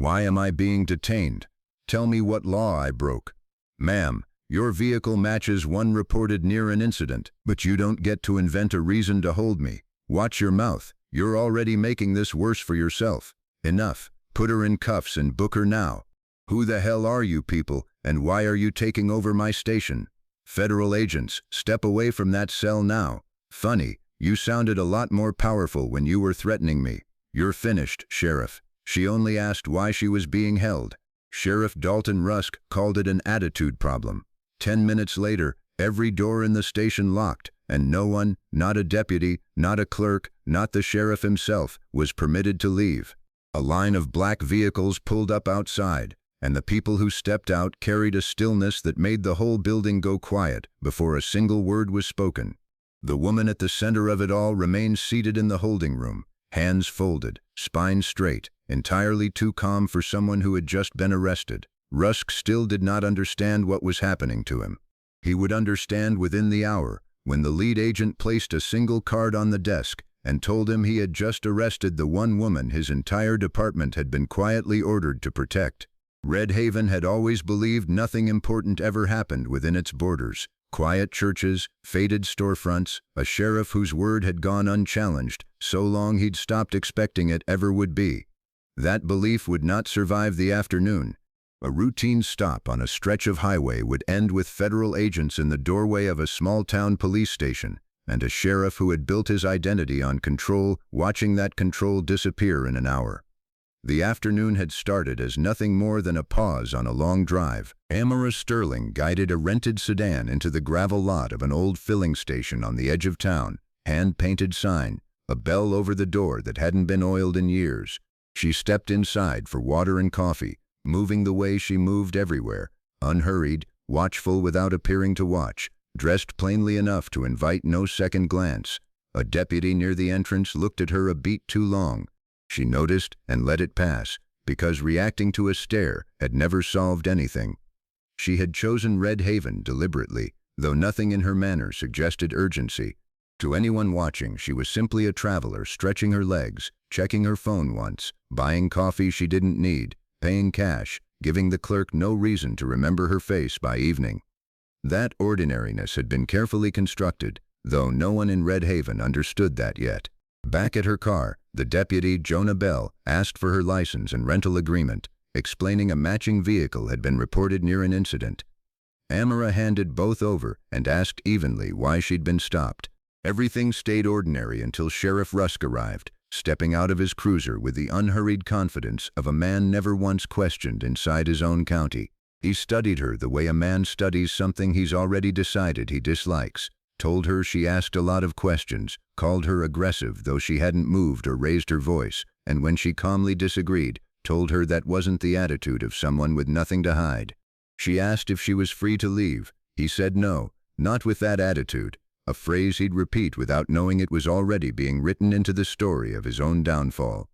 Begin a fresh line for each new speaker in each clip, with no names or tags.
Why am I being detained? Tell me what law I broke. Ma'am, your vehicle matches one reported near an incident, but you don't get to invent a reason to hold me. Watch your mouth. You're already making this worse for yourself. Enough. Put her in cuffs and book her now. Who the hell are you people, and why are you taking over my station? Federal agents, step away from that cell now. Funny, you sounded a lot more powerful when you were threatening me. You're finished, Sheriff. She only asked why she was being held. Sheriff Dalton Rusk called it an attitude problem. 10 minutes later, every door in the station locked, and no one, not a deputy, not a clerk, not the sheriff himself, was permitted to leave. A line of black vehicles pulled up outside, and the people who stepped out carried a stillness that made the whole building go quiet before a single word was spoken. The woman at the center of it all remained seated in the holding room, hands folded, spine straight, entirely too calm for someone who had just been arrested. Rusk still did not understand what was happening to him. He would understand within the hour, when the lead agent placed a single card on the desk and told him he had just arrested the one woman his entire department had been quietly ordered to protect. Red Haven had always believed nothing important ever happened within its borders. Quiet churches, faded storefronts, a sheriff whose word had gone unchallenged, so long he'd stopped expecting it ever would be. That belief would not survive the afternoon. A routine stop on a stretch of highway would end with federal agents in the doorway of a small-town police station, and a sheriff who had built his identity on control, watching that control disappear in an hour. The afternoon had started as nothing more than a pause on a long drive. Amara Sterling guided a rented sedan into the gravel lot of an old filling station on the edge of town, hand-painted sign, a bell over the door that hadn't been oiled in years. She stepped inside for water and coffee, moving the way she moved everywhere, unhurried, watchful without appearing to watch, dressed plainly enough to invite no second glance. A deputy near the entrance looked at her a beat too long. She noticed and let it pass, because reacting to a stare had never solved anything. She had chosen Red Haven deliberately, though nothing in her manner suggested urgency. To anyone watching, she was simply a traveler stretching her legs, checking her phone once, buying coffee she didn't need, paying cash, giving the clerk no reason to remember her face by evening. That ordinariness had been carefully constructed, though no one in Red Haven understood that yet. Back at her car, the deputy, Jonah Bell, asked for her license and rental agreement, explaining a matching vehicle had been reported near an incident. Amara handed both over and asked evenly why she'd been stopped. Everything stayed ordinary until Sheriff Rusk arrived, stepping out of his cruiser with the unhurried confidence of a man never once questioned inside his own county. He studied her the way a man studies something he's already decided he dislikes, told her she asked a lot of questions, called her aggressive though she hadn't moved or raised her voice, and when she calmly disagreed, told her that wasn't the attitude of someone with nothing to hide. She asked if she was free to leave. He said no, not with that attitude, a phrase he'd repeat without knowing it was already being written into the story of his own downfall.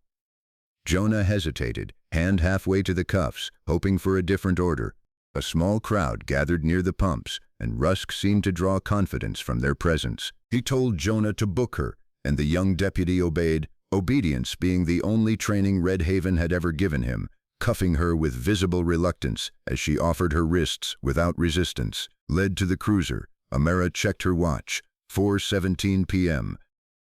Jonah hesitated, hand halfway to the cuffs, hoping for a different order. A small crowd gathered near the pumps, and Rusk seemed to draw confidence from their presence. He told Jonah to book her, and the young deputy obeyed, obedience being the only training Red Haven had ever given him, cuffing her with visible reluctance as she offered her wrists without resistance. Led to the cruiser, Amara checked her watch, 4:17 p.m.,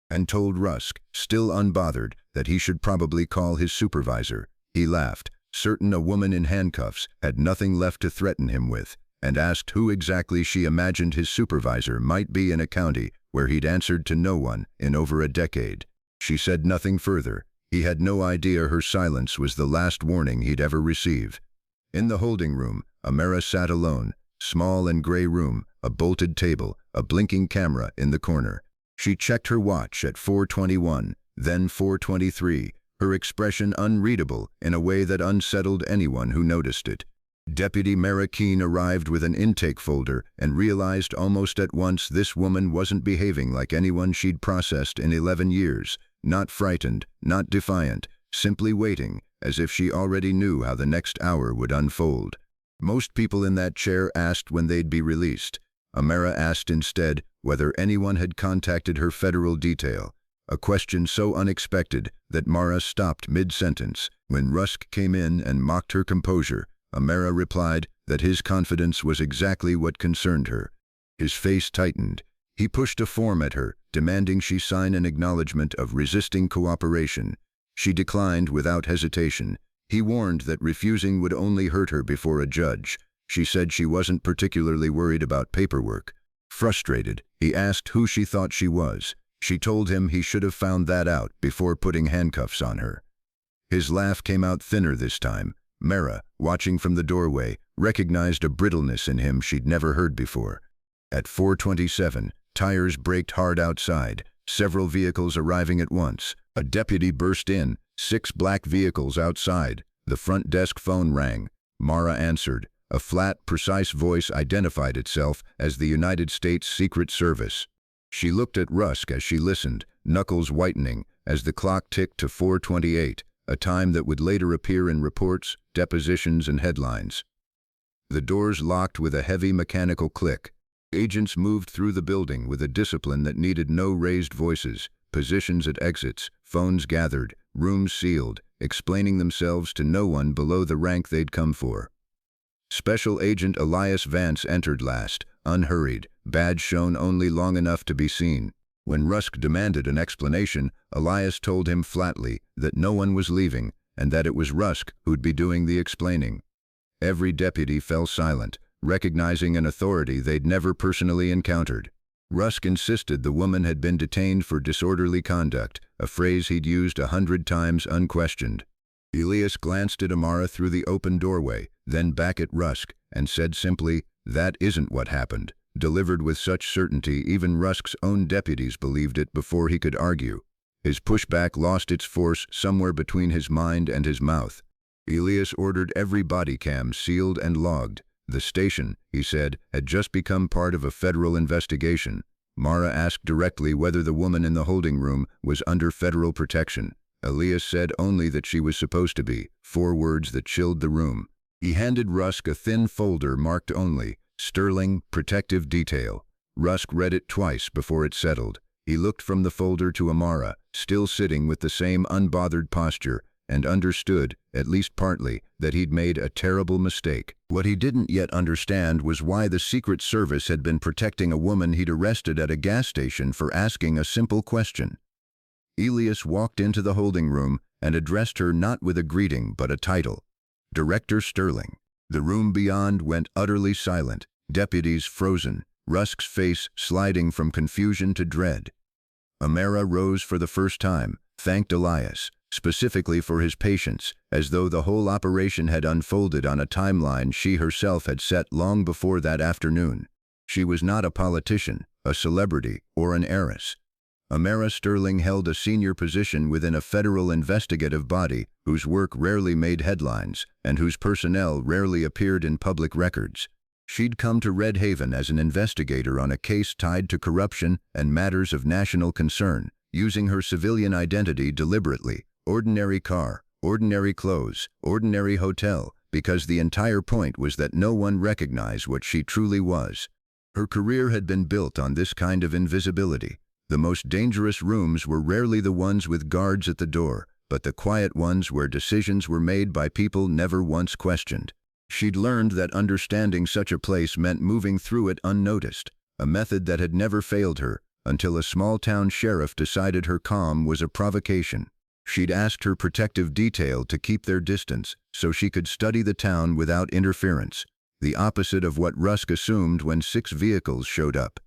and told Rusk, still unbothered, that he should probably call his supervisor. He laughed, certain a woman in handcuffs had nothing left to threaten him with, and asked who exactly she imagined his supervisor might be in a county where he'd answered to no one in over a decade. She said nothing further. He had no idea her silence was the last warning he'd ever receive. In the holding room, Amara sat alone, small and gray room, a bolted table, a blinking camera in the corner. She checked her watch at 4:21, then 4:23, her expression unreadable in a way that unsettled anyone who noticed it. Deputy Marrakeen arrived with an intake folder and realized almost at once this woman wasn't behaving like anyone she'd processed in 11 years, not frightened, not defiant, simply waiting, as if she already knew how the next hour would unfold. Most people in that chair asked when they'd be released. Amara asked instead whether anyone had contacted her federal detail, a question so unexpected that Mara stopped mid-sentence, When Rusk came in and mocked her composure, Amara replied that his confidence was exactly what concerned her. His face tightened. He pushed a form at her, demanding she sign an acknowledgement of resisting cooperation. She declined without hesitation. He warned that refusing would only hurt her before a judge. She said she wasn't particularly worried about paperwork. Frustrated, he asked who she thought she was. She told him he should have found that out before putting handcuffs on her. His laugh came out thinner this time. Mara, watching from the doorway, recognized a brittleness in him she'd never heard before. At 4:27, tires braked hard outside, several vehicles arriving at once. A deputy burst in, 6 black vehicles outside. The front desk phone rang. Mara answered. A flat, precise voice identified itself as the United States Secret Service. She looked at Rusk as she listened, knuckles whitening, as the clock ticked to 4:28, a time that would later appear in reports, depositions, and headlines. The doors locked with a heavy mechanical click. Agents moved through the building with a discipline that needed no raised voices, positions at exits, phones gathered, rooms sealed, explaining themselves to no one below the rank they'd come for. Special Agent Elias Vance entered last, unhurried, badge shown only long enough to be seen. When Rusk demanded an explanation, Elias told him flatly that no one was leaving and that it was Rusk who'd be doing the explaining. Every deputy fell silent, recognizing an authority they'd never personally encountered. Rusk insisted the woman had been detained for disorderly conduct, a phrase he'd used 100 times unquestioned. Elias glanced at Amara through the open doorway, then back at Rusk, and said simply, "That isn't what happened," delivered with such certainty even Rusk's own deputies believed it before he could argue. His pushback lost its force somewhere between his mind and his mouth. Elias ordered every body cam sealed and logged. The station, he said, had just become part of a federal investigation. Mara asked directly whether the woman in the holding room was under federal protection. Elias said only that she was supposed to be, 4 words that chilled the room. He handed Rusk a thin folder marked only, Sterling, Protective Detail. Rusk read it twice before it settled. He looked from the folder to Amara, still sitting with the same unbothered posture, and understood, at least partly, that he'd made a terrible mistake. What he didn't yet understand was why the Secret Service had been protecting a woman he'd arrested at a gas station for asking a simple question. Elias walked into the holding room and addressed her not with a greeting but a title. Director Sterling. The room beyond went utterly silent, deputies frozen, Rusk's face sliding from confusion to dread. Amara rose for the first time, thanked Elias, specifically for his patience, as though the whole operation had unfolded on a timeline she herself had set long before that afternoon. She was not a politician, a celebrity, or an heiress. Amara Sterling held a senior position within a federal investigative body whose work rarely made headlines and whose personnel rarely appeared in public records. She'd come to Red Haven as an investigator on a case tied to corruption and matters of national concern, using her civilian identity deliberately. Ordinary car, ordinary clothes, ordinary hotel, because the entire point was that no one recognized what she truly was. Her career had been built on this kind of invisibility. The most dangerous rooms were rarely the ones with guards at the door, but the quiet ones where decisions were made by people never once questioned. She'd learned that understanding such a place meant moving through it unnoticed, a method that had never failed her, until a small-town sheriff decided her calm was a provocation. She'd asked her protective detail to keep their distance so she could study the town without interference, the opposite of what Rusk assumed when 6 vehicles showed up.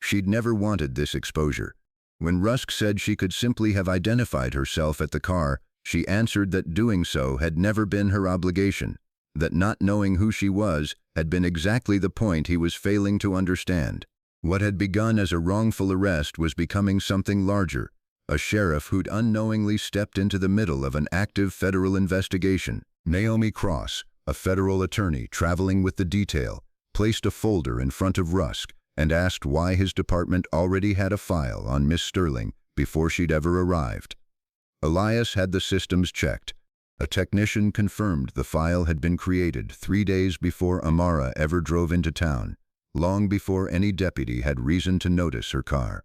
She'd never wanted this exposure. When Rusk said she could simply have identified herself at the car, she answered that doing so had never been her obligation, that not knowing who she was had been exactly the point he was failing to understand. What had begun as a wrongful arrest was becoming something larger, a sheriff who'd unknowingly stepped into the middle of an active federal investigation. Naomi Cross, a federal attorney traveling with the detail, placed a folder in front of Rusk and asked why his department already had a file on Miss Sterling before she'd ever arrived. Elias had the systems checked. A technician confirmed the file had been created 3 days before Amara ever drove into town, long before any deputy had reason to notice her car.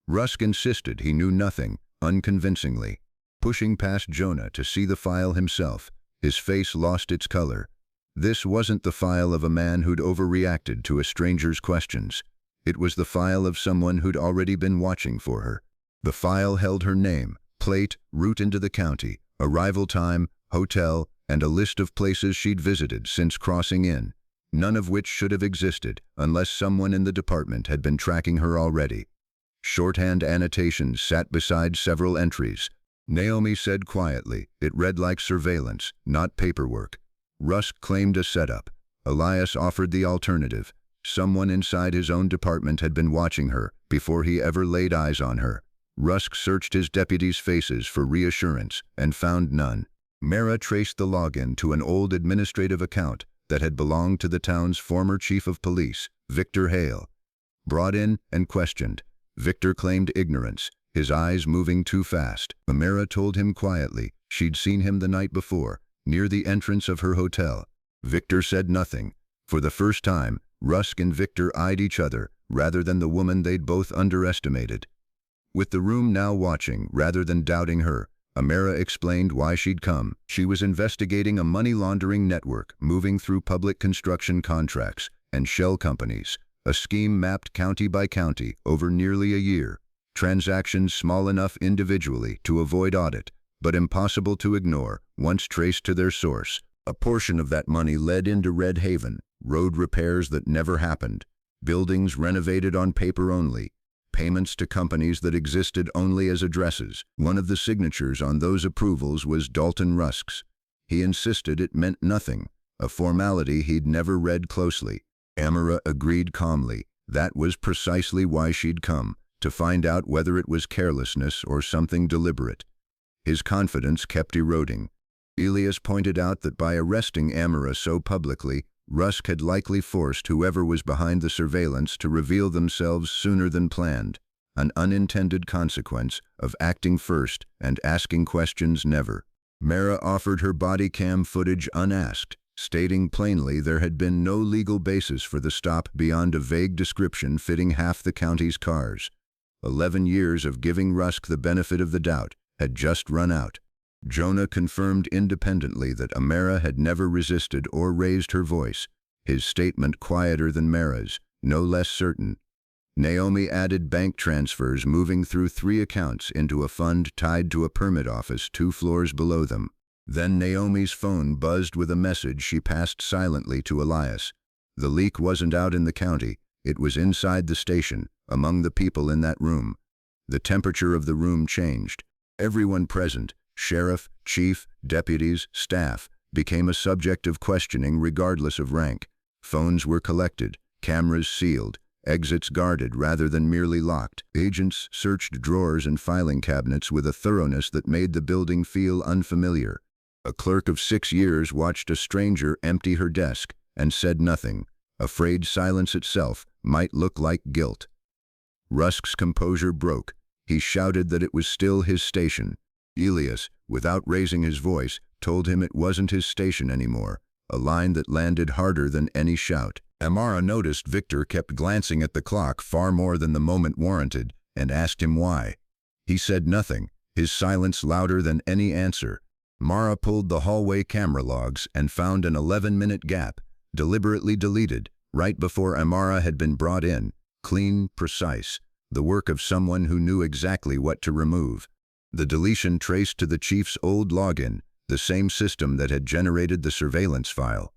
Rusk insisted he knew nothing, unconvincingly. pushing past Jonah to see the file himself. His face lost its color. This wasn't the file of a man who'd overreacted to a stranger's questions. It was the file of someone who'd already been watching for her. The file held her name, plate, route into the county, arrival time, hotel, and a list of places she'd visited since crossing in, none of which should have existed unless someone in the department had been tracking her already. Shorthand annotations sat beside several entries. Naomi said quietly, it read like surveillance, not paperwork. Rusk claimed a setup. Elias offered the alternative. Someone inside his own department had been watching her before he ever laid eyes on her. Rusk searched his deputies' faces for reassurance and found none. Mara traced the login to an old administrative account that had belonged to the town's former chief of police, Victor Hale. Brought in and questioned, Victor claimed ignorance, his eyes moving too fast. Mara told him quietly she'd seen him the night before, near the entrance of her hotel. Victor said nothing. For the first time, Rusk and Victor eyed each other rather than the woman they'd both underestimated. With the room now watching rather than doubting her, Amara explained why she'd come. She was investigating a money laundering network moving through public construction contracts and shell companies, a scheme mapped county by county over nearly a year, transactions small enough individually to avoid audit, but impossible to ignore once traced to their source. A portion of that money led into Red Haven, road repairs that never happened, buildings renovated on paper only, payments to companies that existed only as addresses. One of the signatures on those approvals was Dalton Rusk's. He insisted it meant nothing, a formality he'd never read closely. Amara agreed calmly. That was precisely why she'd come, to find out whether it was carelessness or something deliberate. His confidence kept eroding. Elias pointed out that by arresting Amara so publicly, Rusk had likely forced whoever was behind the surveillance to reveal themselves sooner than planned, an unintended consequence of acting first and asking questions never. Mara offered her body cam footage unasked, stating plainly there had been no legal basis for the stop beyond a vague description fitting half the county's cars. 11 years of giving Rusk the benefit of the doubt had just run out. Jonah confirmed independently that Amara had never resisted or raised her voice, his statement quieter than Mara's, no less certain. Naomi added bank transfers moving through 3 accounts into a fund tied to a permit office 2 floors below them. Then Naomi's phone buzzed with a message she passed silently to Elias. The leak wasn't out in the county, it was inside the station, among the people in that room. The temperature of the room changed. Everyone present, sheriff, chief, deputies, staff, became a subject of questioning regardless of rank. Phones were collected, cameras sealed, exits guarded rather than merely locked. Agents searched drawers and filing cabinets with a thoroughness that made the building feel unfamiliar. A clerk of 6 years watched a stranger empty her desk and said nothing, afraid silence itself might look like guilt. Rusk's composure broke. He shouted that it was still his station. Elias, without raising his voice, told him it wasn't his station anymore, a line that landed harder than any shout. Amara noticed Victor kept glancing at the clock far more than the moment warranted and asked him why. He said nothing, his silence louder than any answer. Mara pulled the hallway camera logs and found an 11-minute gap, deliberately deleted, right before Amara had been brought in, clean, precise, the work of someone who knew exactly what to remove. The deletion traced to the chief's old login, the same system that had generated the surveillance file.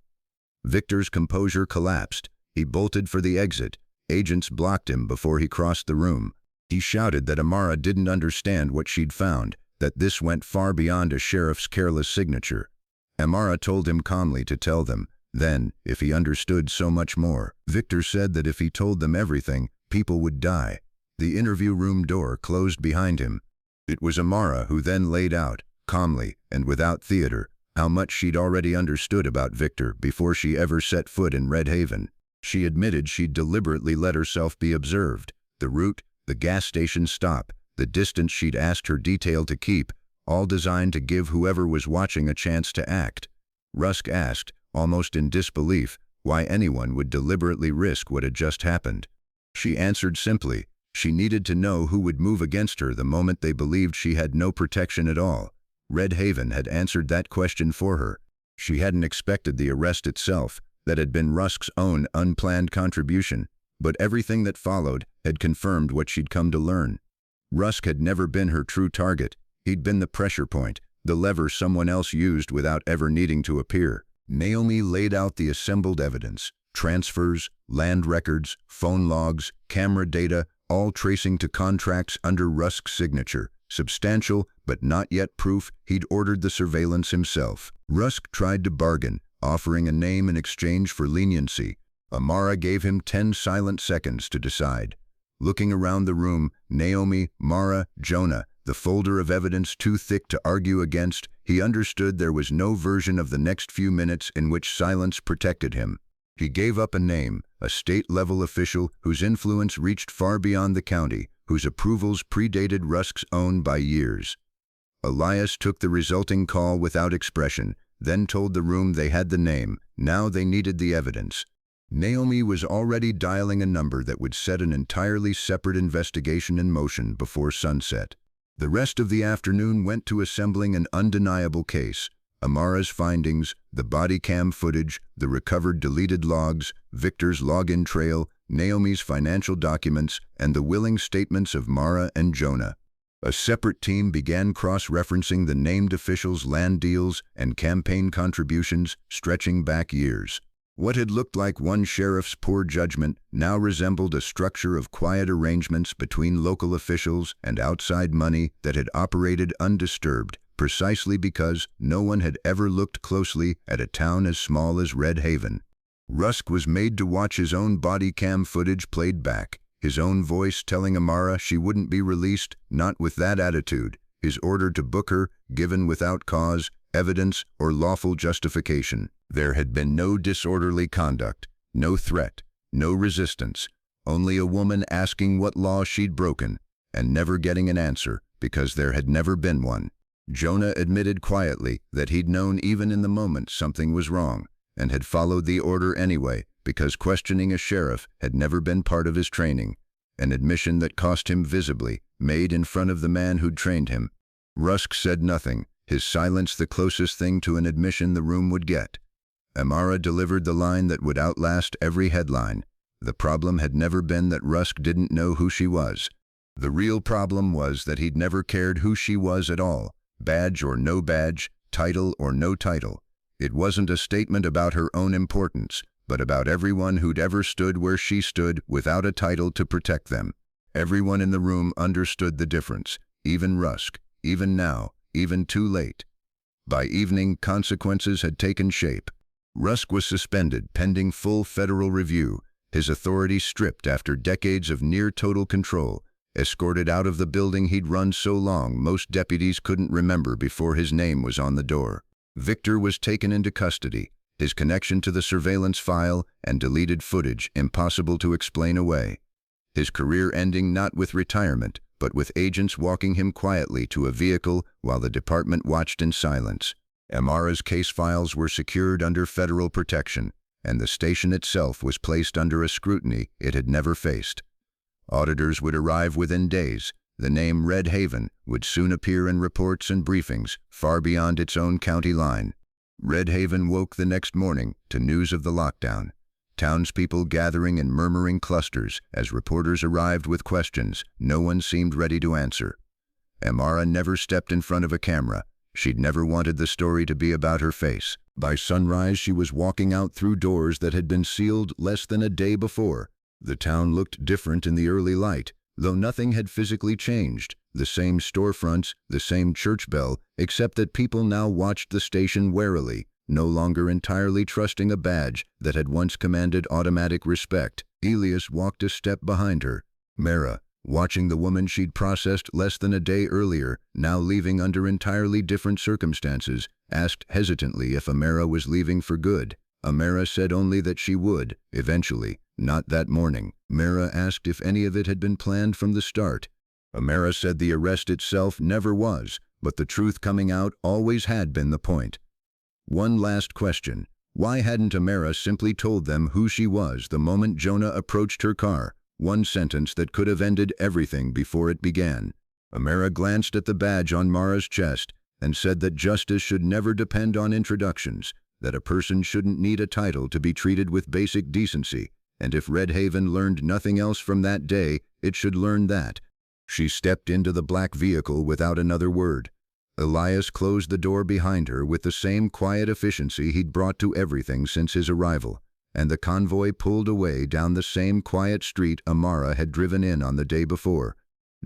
Victor's composure collapsed. He bolted for the exit. Agents blocked him before he crossed the room. He shouted that Amara didn't understand what she'd found, that this went far beyond a sheriff's careless signature. Amara told him calmly to tell them, then, if he understood so much more. Victor said that if he told them everything, people would die. The interview room door closed behind him. It was Amara who then laid out, calmly and without theater, how much she'd already understood about Victor before she ever set foot in Red Haven. She admitted she'd deliberately let herself be observed. The route, the gas station stop, the distance she'd asked her detail to keep, all designed to give whoever was watching a chance to act. Rusk asked, almost in disbelief, why anyone would deliberately risk what had just happened. She answered simply, she needed to know who would move against her the moment they believed she had no protection at all. Red Haven had answered that question for her. She hadn't expected the arrest itself, that had been Rusk's own unplanned contribution, but everything that followed had confirmed what she'd come to learn. Rusk had never been her true target. He'd been the pressure point, the lever someone else used without ever needing to appear. Naomi laid out the assembled evidence: transfers, land records, phone logs, camera data, all tracing to contracts under Rusk's signature. Substantial, but not yet proof he'd ordered the surveillance himself. Rusk tried to bargain, offering a name in exchange for leniency. Amara gave him 10 silent seconds to decide. Looking around the room, Naomi, Mara, Jonah, the folder of evidence too thick to argue against, he understood there was no version of the next few minutes in which silence protected him. He gave up a name, a state-level official whose influence reached far beyond the county, whose approvals predated Rusk's own by years. Elias took the resulting call without expression, then told the room they had the name. Now they needed the evidence. Naomi was already dialing a number that would set an entirely separate investigation in motion before sunset. The rest of the afternoon went to assembling an undeniable case: Amara's findings, the body cam footage, the recovered deleted logs, Victor's login trail, Naomi's financial documents, and the willing statements of Mara and Jonah. A separate team began cross-referencing the named officials' land deals and campaign contributions stretching back years. What had looked like one sheriff's poor judgment now resembled a structure of quiet arrangements between local officials and outside money that had operated undisturbed, precisely because no one had ever looked closely at a town as small as Red Haven. Rusk was made to watch his own body cam footage played back, his own voice telling Amara she wouldn't be released, not with that attitude, his order to book her, given without cause, evidence, or lawful justification. There had been no disorderly conduct, no threat, no resistance, only a woman asking what law she'd broken, and never getting an answer because there had never been one. Jonah admitted quietly that he'd known even in the moment something was wrong, and had followed the order anyway because questioning a sheriff had never been part of his training, an admission that cost him visibly, made in front of the man who'd trained him. Rusk said nothing, his silence the closest thing to an admission the room would get. Amara delivered the line that would outlast every headline. The problem had never been that Rusk didn't know who she was. The real problem was that he'd never cared who she was at all, badge or no badge, title or no title. It wasn't a statement about her own importance, but about everyone who'd ever stood where she stood without a title to protect them. Everyone in the room understood the difference, even Rusk, even now, even too late. By evening, consequences had taken shape. Rusk was suspended pending full federal review, his authority stripped after decades of near-total control, escorted out of the building he'd run so long most deputies couldn't remember before his name was on the door. Victor was taken into custody, his connection to the surveillance file and deleted footage impossible to explain away. His career ending not with retirement, but with agents walking him quietly to a vehicle while the department watched in silence. Amara's case files were secured under federal protection, and the station itself was placed under a scrutiny it had never faced. Auditors would arrive within days. The name Red Haven would soon appear in reports and briefings far beyond its own county line. Red Haven woke the next morning to news of the lockdown. Townspeople gathering in murmuring clusters as reporters arrived with questions no one seemed ready to answer. Amara never stepped in front of a camera. She'd never wanted the story to be about her face. By sunrise, she was walking out through doors that had been sealed less than a day before. The town looked different in the early light, though nothing had physically changed. The same storefronts, the same church bell, except that people now watched the station warily, no longer entirely trusting a badge that had once commanded automatic respect. Elias walked a step behind her. Mara, watching the woman she'd processed less than a day earlier, now leaving under entirely different circumstances, asked hesitantly if Amara was leaving for good. Amara said only that she would, eventually, not that morning. Mara asked if any of it had been planned from the start. Amara said the arrest itself never was, but the truth coming out always had been the point. One last question. Why hadn't Amara simply told them who she was the moment Jonah approached her car? One sentence that could have ended everything before it began. Amara glanced at the badge on Mara's chest, and said that justice should never depend on introductions, that a person shouldn't need a title to be treated with basic decency, and if Red Haven learned nothing else from that day, it should learn that. She stepped into the black vehicle without another word. Elias closed the door behind her with the same quiet efficiency he'd brought to everything since his arrival, and the convoy pulled away down the same quiet street Amara had driven in on the day before.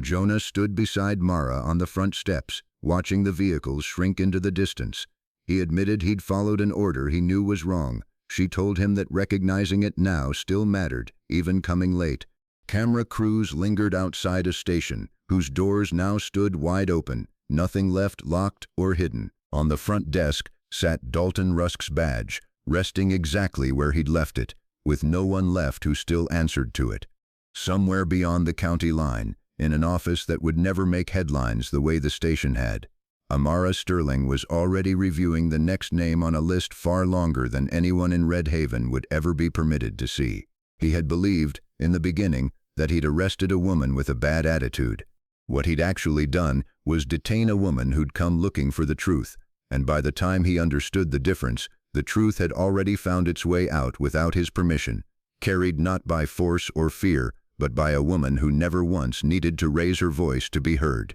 Jonah stood beside Mara on the front steps, watching the vehicles shrink into the distance. He admitted he'd followed an order he knew was wrong. She told him that recognizing it now still mattered, even coming late. Camera crews lingered outside a station, whose doors now stood wide open, nothing left locked or hidden. On the front desk sat Dalton Rusk's badge, resting exactly where he'd left it, with no one left who still answered to it. Somewhere beyond the county line, in an office that would never make headlines the way the station had, Amara Sterling was already reviewing the next name on a list far longer than anyone in Red Haven would ever be permitted to see. He had believed, in the beginning, that he'd arrested a woman with a bad attitude. What he'd actually done was detain a woman who'd come looking for the truth, and by the time he understood the difference, the truth had already found its way out without his permission, carried not by force or fear, but by a woman who never once needed to raise her voice to be heard.